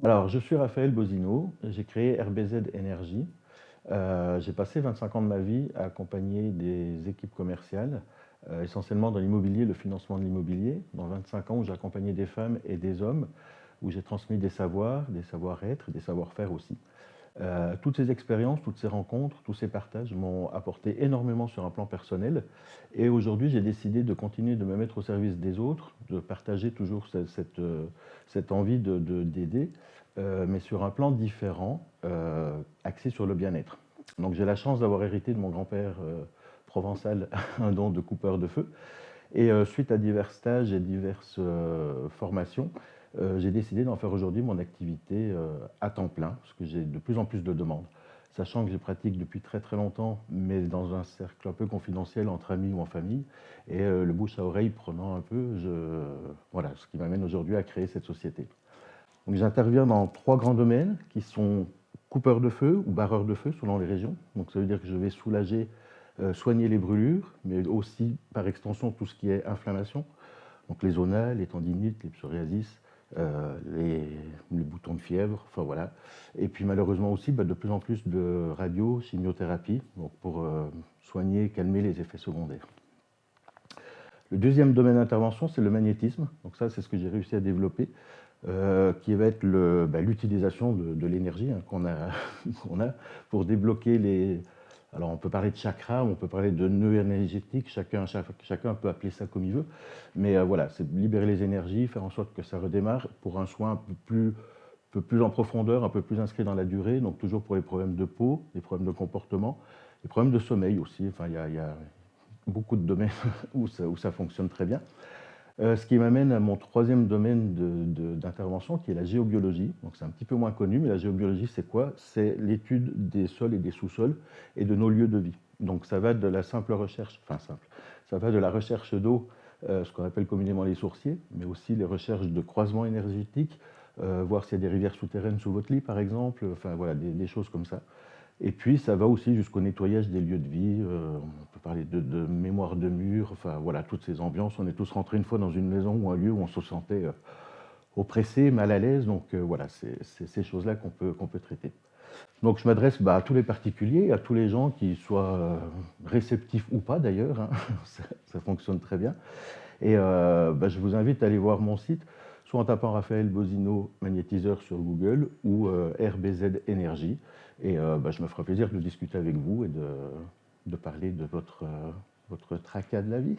Alors, je suis Raphaël Bozino, j'ai créé RBZ Énergie. J'ai passé 25 ans de ma vie à accompagner des équipes commerciales, essentiellement dans l'immobilier, le financement de l'immobilier. Dans 25 ans où j'ai accompagné des femmes et des hommes, où j'ai transmis des savoirs, des savoir-être, des savoir-faire aussi. Toutes ces expériences, toutes ces rencontres, tous ces partages m'ont apporté énormément sur un plan personnel. Et aujourd'hui, j'ai décidé de continuer de me mettre au service des autres, de partager toujours cette envie d'aider, mais sur un plan différent, axé sur le bien-être. Donc j'ai la chance d'avoir hérité de mon grand-père provençal un don de coupeur de feu. Et suite à divers stages et diverses formations, j'ai décidé d'en faire aujourd'hui mon activité à temps plein, parce que j'ai de plus en plus de demandes. Sachant que je pratique depuis très très longtemps, mais dans un cercle un peu confidentiel entre amis ou en famille, et le bouche à oreille prenant un peu, voilà, ce qui m'amène aujourd'hui à créer cette société. Donc j'interviens dans 3 grands domaines qui sont coupeurs de feu ou barreurs de feu selon les régions. Donc ça veut dire que je vais soulager, soigner les brûlures, mais aussi par extension tout ce qui est inflammation. Donc les zonas, les tendinites, les psoriasis, les boutons de fièvre, enfin voilà. Et puis malheureusement aussi de plus en plus de radio, chimiothérapie, donc pour soigner, calmer les effets secondaires. Le deuxième domaine d'intervention, c'est le magnétisme. Donc ça, c'est ce que j'ai réussi à développer, qui va être l'utilisation de l'énergie qu'on a, qu'on a pour débloquer les... Alors on peut parler de chakras, on peut parler de nœuds énergétiques, chacun peut appeler ça comme il veut. Mais voilà, c'est libérer les énergies, faire en sorte que ça redémarre pour un soin un peu plus en profondeur, un peu plus inscrit dans la durée, donc toujours pour les problèmes de peau, les problèmes de comportement, les problèmes de sommeil aussi. Enfin, il y a beaucoup de domaines où ça fonctionne très bien. Ce qui m'amène à mon troisième domaine d'intervention, qui est la géobiologie. Donc c'est un petit peu moins connu, mais la géobiologie, c'est quoi? C'est l'étude des sols et des sous-sols et de nos lieux de vie. Donc ça va de la simple recherche, enfin simple, ça va de la recherche d'eau, ce qu'on appelle communément les sourciers, mais aussi les recherches de croisements énergétiques, voir s'il y a des rivières souterraines sous votre lit, par exemple, enfin voilà, des choses comme ça. Et puis ça va aussi jusqu'au nettoyage des lieux de vie, on peut parler de mémoire de mur, enfin voilà, toutes ces ambiances. On est tous rentrés une fois dans une maison ou un lieu où on se sentait oppressé, mal à l'aise, donc voilà, c'est ces choses-là qu'on peut traiter. Donc je m'adresse à tous les particuliers, à tous les gens qui soient réceptifs ou pas d'ailleurs, hein, ça fonctionne très bien. Et je vous invite à aller voir mon site, soit en tapant Raphaël Bozino magnétiseur sur Google ou RBZ Énergie. Et je me ferai plaisir de discuter avec vous et de parler de votre tracas de la vie.